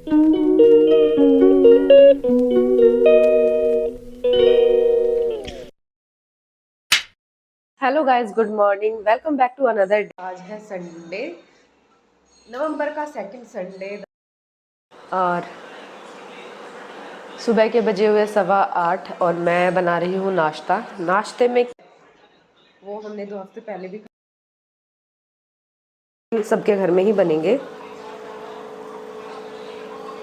Hello guys, good morning, welcome back to another. आज है Sunday, नवंबर का सेकंड संडे और सुबह के बजे हुए 8:15 और मैं बना रही हूँ नाश्ता। नाश्ते में वो हमने 2 हफ्ते पहले भी सबके घर में ही बनेंगे।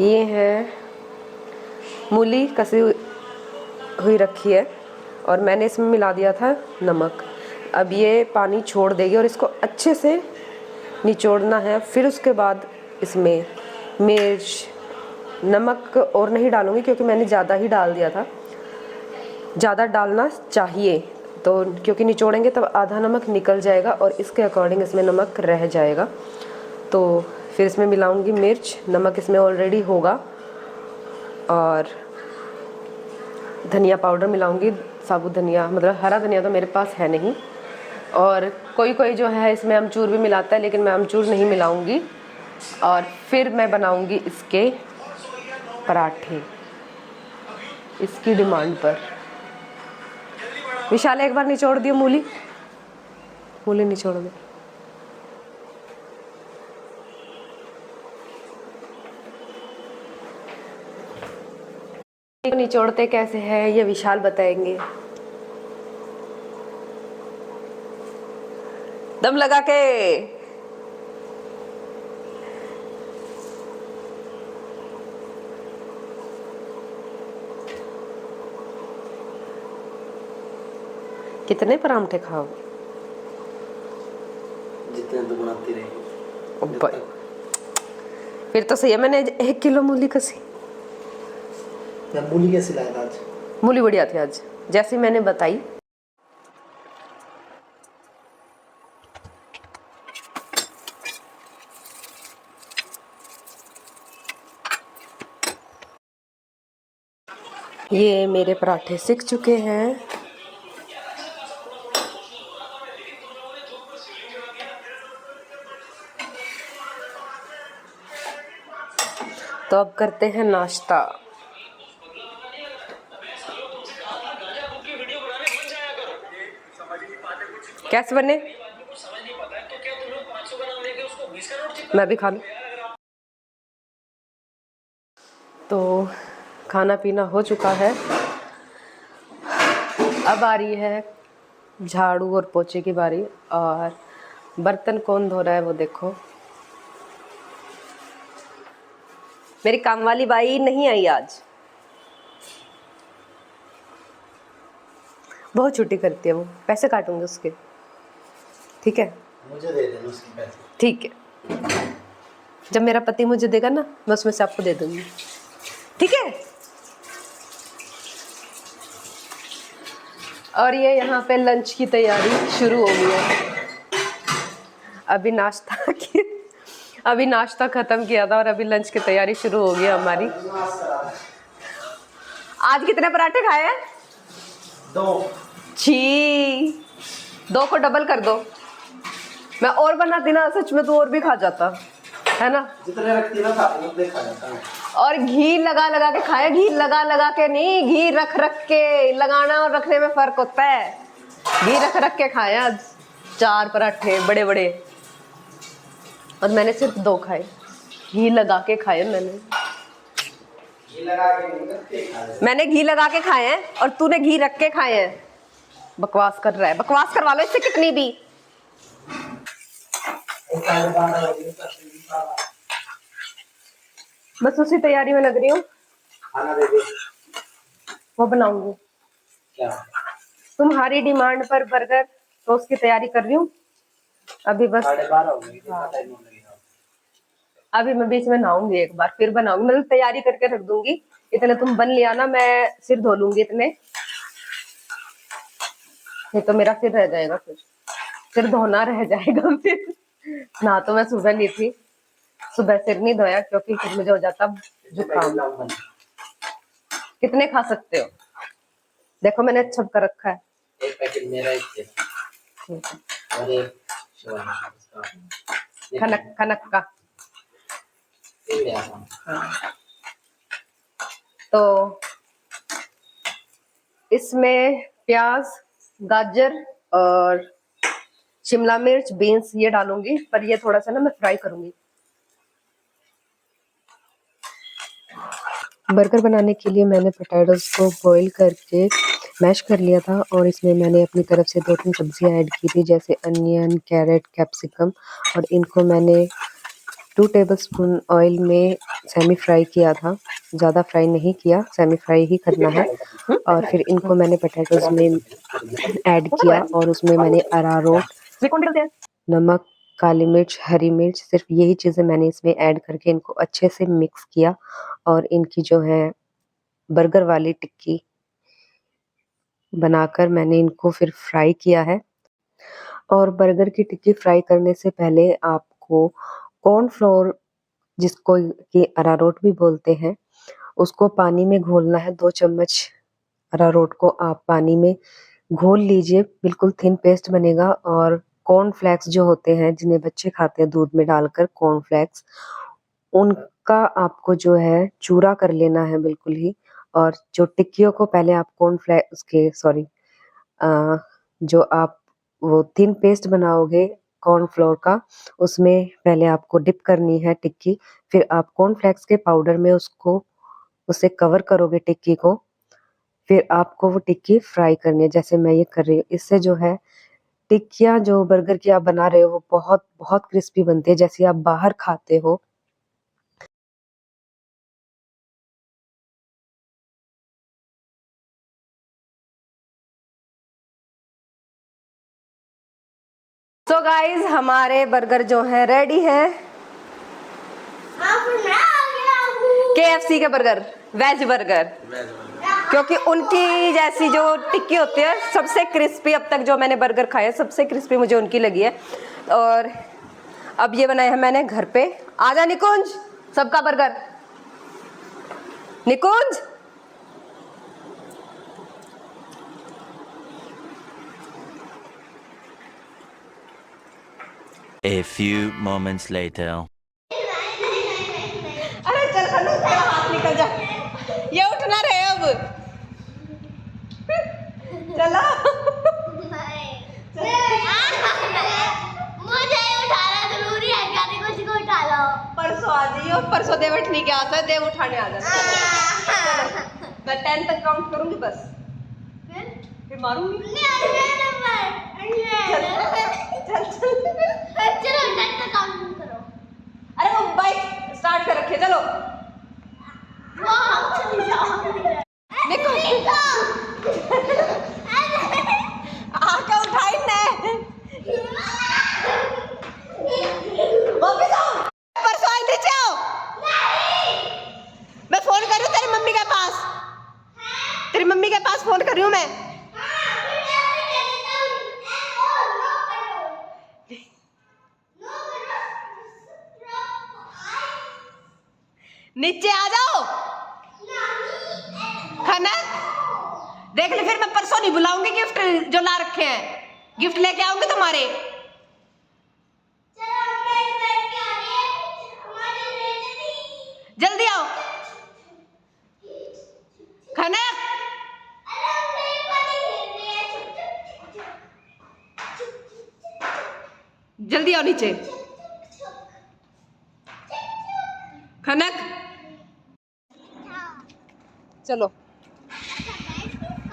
ये है मूली कसी हुई रखी है और मैंने इसमें मिला दिया था नमक। अब ये पानी छोड़ देगी और इसको अच्छे से निचोड़ना है। फिर उसके बाद इसमें मिर्च, नमक और नहीं डालूंगी क्योंकि मैंने ज़्यादा ही डाल दिया था। ज़्यादा डालना चाहिए तो, क्योंकि निचोड़ेंगे तब आधा नमक निकल जाएगा और इसके अकॉर्डिंग इसमें नमक रह जाएगा। तो फिर इसमें मिलाऊंगी मिर्च, नमक इसमें ऑलरेडी होगा, और धनिया पाउडर मिलाऊंगी, साबुत धनिया, मतलब हरा धनिया तो मेरे पास है नहीं। और कोई कोई जो है इसमें अमचूर भी मिलाता है, लेकिन मैं अमचूर नहीं मिलाऊंगी। और फिर मैं बनाऊंगी इसके पराठे, इसकी डिमांड पर। विशाल एक बार निचोड़ दियो मूली, मूली निचोड़ दे। निचोड़ते कैसे हैं ये विशाल बताएंगे। दम लगा के। कितने परांठे खाओगे? जितने तो बनाती रही। फिर तो सही है, मैंने 1 किलो मूली कसी। मूली कैसी लाया आज? मूली बढ़िया थी आज, जैसी मैंने बताई। ये मेरे पराठे सिक चुके हैं। तो अब करते हैं नाश्ता। कैसे बने? मैं भी खा लूं। तो खाना पीना हो चुका है, अब आ रही है झाड़ू और पोछे की बारी। और बर्तन कौन धो रहा है वो देखो, मेरी काम वाली बाई नहीं आई आज, बहुत छुट्टी करती है वो। पैसे काटूंगी उसके, ठीक है? मुझे दे देना उसके पैसे। ठीक है, जब मेरा पति मुझे देगा ना, मैं उसमें से आपको दे दूंगी, ठीक है? और ये यहाँ पे लंच की तैयारी शुरू हो गई है। अभी नाश्ता खत्म किया था और अभी लंच की तैयारी शुरू हो गई हमारी। आज कितने पराठे खाए हैं? 2। छी, 2 को डबल कर दो। मैं और बनाती ना, सच में तो और भी खा जाता है ना। जितने रखती ना खाती उतने खा जाता है। और घी लगा लगा के खाया, घी लगा लगा के नहीं, घी रख रख के। लगाना और रखने में फर्क होता है। घी रख रख के खाए आज 4 पराठे बड़े बड़े, और मैंने सिर्फ 2 खाए। घी लगा के खाए मैंने। मैंने घी लगा के खाए हैं और तूने घी रख के खाए हैं। बकवास कर रहा है, बकवास करवा लो इससे कितनी भी। बस उसी तैयारी में लग रही हूँ। खाना दे दे। वो बनाऊंगी क्या? तुम्हारी डिमांड पर बर्गर, तो उसकी तैयारी कर रही हूँ अभी। बस 12:30 हो गई, कितना टाइम लगेगा? अभी मैं बीच में नहाऊंगी, एक बार फिर बनाऊंगी, मतलब तैयारी करके रख दूंगी। इतने तुम बन लिया ना, मैं सिर धो लूंगी इतने, नहीं तो मेरा सिर रह जाएगा, फिर सिर धोना रह जाएगा फिर। ना तो मैं सुबह ली थी, सुबह सिर नहीं धोया क्योंकि फिर मुझे हो जाता जुकाम। कितने खा सकते हो? देखो मैंने छप कर रखा है। एक पैकेट मेरा, एक तेरा, ठीक है। और एक शिवानी का। खनक खनक का ले आता हूँ। हाँ। तो इसमें प्याज, गाजर और शिमला मिर्च, बीन्स ये डालूंगी, पर ये थोड़ा सा ना मैं फ्राई करूंगी। बर्गर बनाने के लिए मैंने पोटैटोज को बॉईल करके मैश कर लिया था और इसमें मैंने अपनी तरफ से 2-3 सब्जियां ऐड की थी, जैसे अनियन, कैरेट, कैप्सिकम, और इनको मैंने 2 टेबलस्पून ऑयल में सेमी फ्राई किया था। ज़्यादा फ्राई नहीं किया, सेमी फ्राई ही करना है। और फिर इनको मैंने पोटैटोज में ऐड किया और उसमें मैंने अरारोट, नमक, काली मिर्च, हरी मिर्च, सिर्फ यही चीज़ें मैंने इसमें ऐड करके इनको अच्छे से मिक्स किया और इनकी जो है बर्गर वाली टिक्की बनाकर मैंने इनको फिर फ्राई किया है। और बर्गर की टिक्की फ्राई करने से पहले आपको कॉर्नफ्लोर, जिसको कि अरारोट भी बोलते हैं, उसको पानी में घोलना है। 2 चम्मच अरारोट को आप पानी में घोल लीजिए, बिल्कुल थिन पेस्ट बनेगा। और कॉर्नफ्लेक्स जो होते हैं, जिन्हें बच्चे खाते हैं दूध में डालकर, कॉर्नफ्लेक्स, उनका आपको जो है चूरा कर लेना है बिल्कुल ही। और जो टिक्कियों को पहले आप कॉर्नफ्लेक्स के सॉरी जो आप वो थिन पेस्ट बनाओगे कॉर्नफ्लोर का, उसमें पहले आपको डिप करनी है टिक्की, फिर आप कॉर्नफ्लेक्स के पाउडर में उसे कवर करोगे टिक्की को, फिर आपको वो टिक्की फ्राई करनी है, जैसे मैं ये कर रही हूँ। इससे जो है टिक्कियाँ जो बर्गर की आप बना रहे हो वो बहुत बहुत क्रिस्पी बनती है, जैसे आप बाहर खाते हो। तो गाइज हमारे बर्गर जो है रेडी है। KFC के बर्गर, वेज बर्गर, क्योंकि उनकी जैसी जो टिक्की होती है सबसे क्रिस्पी, अब तक जो मैंने बर्गर खाए सबसे क्रिस्पी मुझे उनकी लगी है। और अब ये बनाया है मैंने घर पे। आजा निकुंज, सबका burger. Nikunj, A few moments later. अरे चल खन्नू, तेरा हाथ निकल जा, ये उठ ना रहे अब। चलो मुझे उठाना जरूरी है क्या? देखो इसको उठा लो। परसों आ जाइयो, परसों देव उठने के आता है, देव उठाने आ जाता। मैं 10 तक काउंट करूंगी बस, फिर मारूंगी। चल चलो 10 तक काउंट करो। अरे वो बाइक स्टार्ट कर रखे, चलो। आके उठाई ने वापस आओ, परसों आई नीचे आओ। मैं फोन कर रही हूँ तेरी मम्मी के पास, तेरी मम्मी के पास फोन कर रही हूँ मैं। नीचे आ जाओ खनक, देख ले, फिर मैं परसों नहीं बुलाऊंगी। गिफ्ट जो ला रखे हैं, गिफ्ट लेके आऊंगी तुम्हारे। जल्दी आओ खनक, जल्दी आओ नीचे खनक, चलो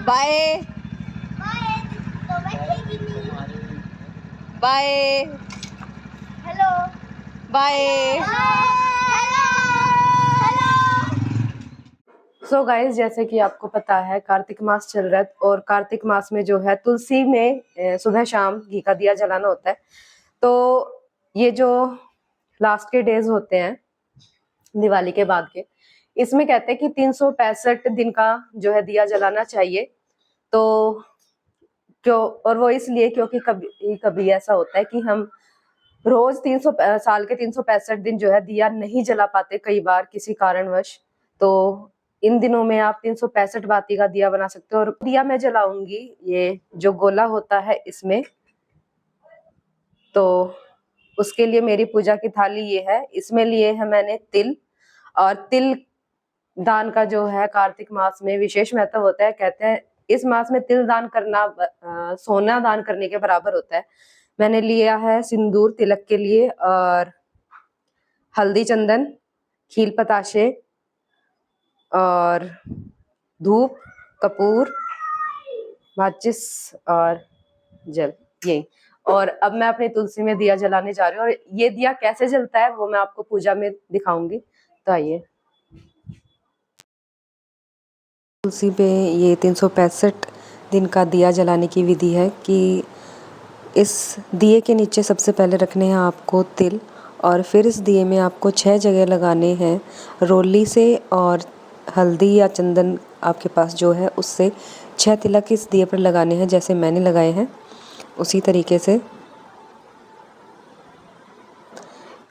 bye bye hello bye. So guys, जैसे कि आपको पता है कार्तिक मास चल रहा है और कार्तिक मास में जो है तुलसी में सुबह शाम घी का दिया जलाना होता है। तो ये जो लास्ट के डेज होते हैं दिवाली के बाद के, इसमें कहते हैं कि 365 दिन का जो है दिया जलाना चाहिए। तो क्यों, और वो इसलिए क्योंकि कभी कभी ऐसा होता है कि हम रोज 300 साल के 365 दिन जो है दिया नहीं जला पाते कई बार किसी कारणवश। तो इन दिनों में आप 365 बाती का दिया बना सकते हो। और दिया मैं जलाऊंगी ये जो गोला होता है इसमें, तो उसके लिए मेरी पूजा की थाली ये है। इसमें लिए है मैंने तिल, और तिल दान का जो है कार्तिक मास में विशेष महत्व होता है। कहते हैं इस मास में तिल दान करना सोना दान करने के बराबर होता है। मैंने लिया है सिंदूर तिलक के लिए, और हल्दी, चंदन, खील पताशे और धूप, कपूर, माचिस और जल, यही। और अब मैं अपनी तुलसी में दिया जलाने जा रही हूँ, और ये दिया कैसे जलता है वो मैं आपको पूजा में दिखाऊंगी। तो आइए। तुलसी पे ये 365 दिन का दिया जलाने की विधि है कि इस दिए के नीचे सबसे पहले रखने हैं आपको तिल, और फिर इस दिए में आपको 6 जगह लगाने हैं रोली से, और हल्दी या चंदन आपके पास जो है उससे 6 तिलक इस दिए पर लगाने हैं, जैसे मैंने लगाए हैं उसी तरीके से।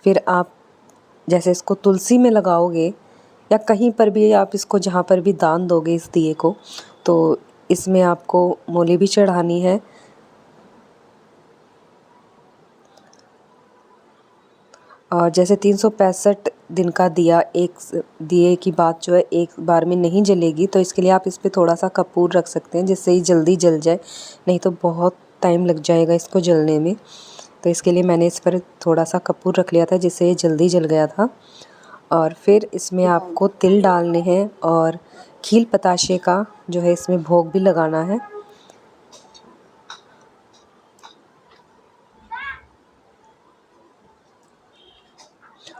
फिर आप जैसे इसको तुलसी में लगाओगे या कहीं पर भी आप इसको जहाँ पर भी दान दोगे इस दिए को, तो इसमें आपको मूली भी चढ़ानी है। और जैसे 365 दिन का दिया, एक दिए की बात जो है एक बार में नहीं जलेगी, तो इसके लिए आप इस पे थोड़ा सा कपूर रख सकते हैं जिससे ये जल्दी जल जाए, नहीं तो बहुत टाइम लग जाएगा इसको जलने में। तो इसके लिए मैंने इस पर थोड़ा सा कपूर रख लिया था जिससे ये जल्दी जल गया था। और फिर इसमें आपको तिल डालने हैं और खील पताशे का जो है इसमें भोग भी लगाना है।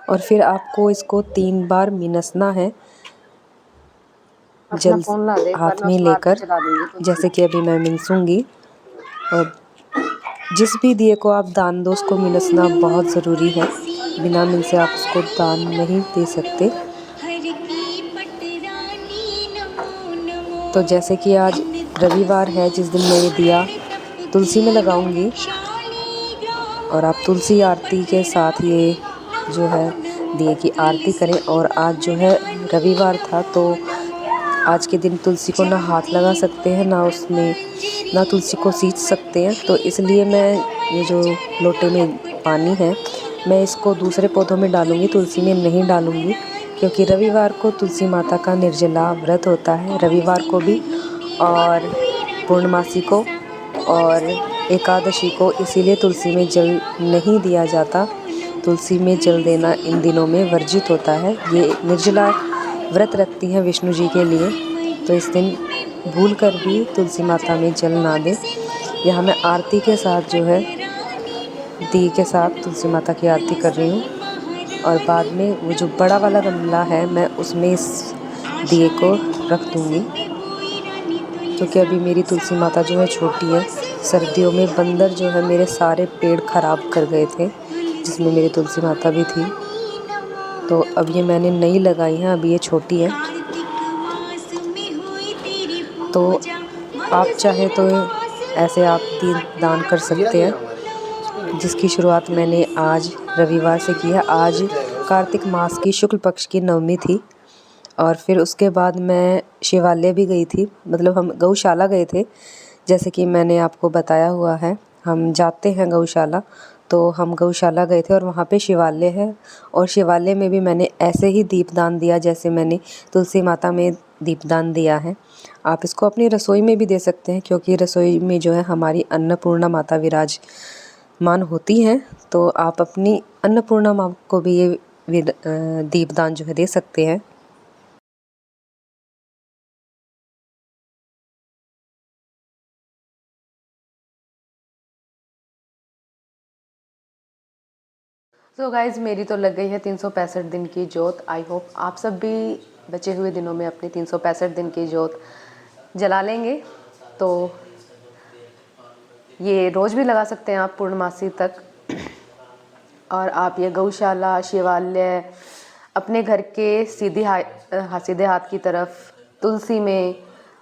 और फिर आपको इसको 3 बार मिनसना है जल हाथ में लेकर, जैसे कि अभी मैं मिनसूंगी। और जिस भी दिए को आप दान दो उसको मिनसना बहुत ज़रूरी है, बिना मिल से आप उसको दान नहीं दे सकते। तो जैसे कि आज रविवार है जिस दिन मैं ये दिया तुलसी में लगाऊंगी, और आप तुलसी आरती के साथ ये जो है दिए की आरती करें। और आज जो है रविवार था, तो आज के दिन तुलसी को ना हाथ लगा सकते हैं, ना तुलसी को सींच सकते हैं। तो इसलिए मैं ये जो लोटे में पानी है मैं इसको दूसरे पौधों में डालूंगी, तुलसी में नहीं डालूंगी, क्योंकि रविवार को तुलसी माता का निर्जला व्रत होता है, रविवार को भी और पूर्णमासी को और एकादशी को, इसीलिए तुलसी में जल नहीं दिया जाता। तुलसी में जल देना इन दिनों में वर्जित होता है। ये निर्जला व्रत रखती हैं विष्णु जी के लिए, तो इस दिन भूल कर भी तुलसी माता में जल ना दें। यहाँ मैं आरती के साथ जो है दिए के साथ तुलसी माता की आरती कर रही हूँ। और बाद में वो जो बड़ा वाला गमला है मैं उसमें इस दिए को रख दूँगी, क्योंकि अभी मेरी तुलसी माता जो है छोटी है। सर्दियों में बंदर जो है मेरे सारे पेड़ ख़राब कर गए थे, जिसमें मेरी तुलसी माता भी थी। तो अब ये मैंने नई लगाई है, अभी ये छोटी है। तो आप चाहे तो ऐसे आप दान कर सकते हैं, जिसकी शुरुआत मैंने आज रविवार से की है। आज कार्तिक मास की शुक्ल पक्ष की नवमी थी, और फिर उसके बाद मैं शिवालय भी गई थी, मतलब हम गौशाला गए थे। जैसे कि मैंने आपको बताया हुआ है, हम जाते हैं गौशाला, तो हम गौशाला गए थे और वहाँ पे शिवालय है, और शिवालय में भी मैंने ऐसे ही दीपदान दिया जैसे मैंने तुलसी माता में दीपदान दिया है। आप इसको अपनी रसोई में भी दे सकते हैं, क्योंकि रसोई में जो है हमारी अन्नपूर्णा माता विराजमान होती हैं, तो आप अपनी अन्नपूर्णा माँ को भी ये दीपदान जो है दे सकते हैं। तो गाइज़ मेरी तो लग गई है 365 दिन की जोत। आई होप आप सब भी बचे हुए दिनों में अपनी 365 दिन की जोत जला लेंगे। तो ये रोज़ भी लगा सकते हैं आप पूर्णमासी तक। और आप ये गौशाला, शिवालय, अपने घर के सीधे हाथ की तरफ तुलसी में,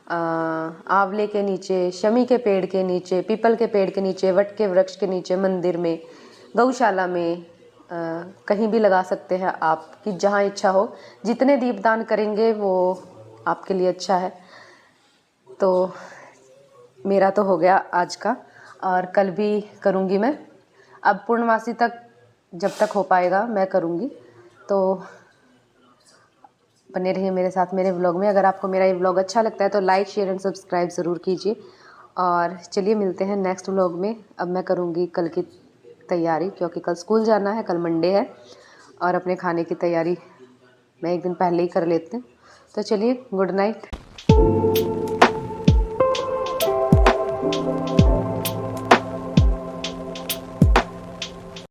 आंवले के नीचे, शमी के पेड़ के नीचे, पीपल के पेड़ के नीचे, वट के वृक्ष के नीचे, मंदिर में, गौशाला में, कहीं भी लगा सकते हैं आपकी जहाँ इच्छा हो। जितने दीपदान करेंगे वो आपके लिए अच्छा है। तो मेरा तो हो गया आज का, और कल भी करूँगी मैं। अब पूर्णमासी तक जब तक हो पाएगा मैं करूँगी। तो बने रहिए मेरे साथ मेरे व्लॉग में। अगर आपको मेरा ये व्लॉग अच्छा लगता है तो लाइक शेयर एंड सब्सक्राइब ज़रूर कीजिए। और चलिए मिलते हैं नेक्स्ट व्लॉग में। अब मैं करूँगी कल की तैयारी, क्योंकि कल स्कूल जाना है, कल मंडे है और अपने खाने की तैयारी मैं एक दिन पहले ही कर लेती हूँ। तो चलिए, गुड नाइट।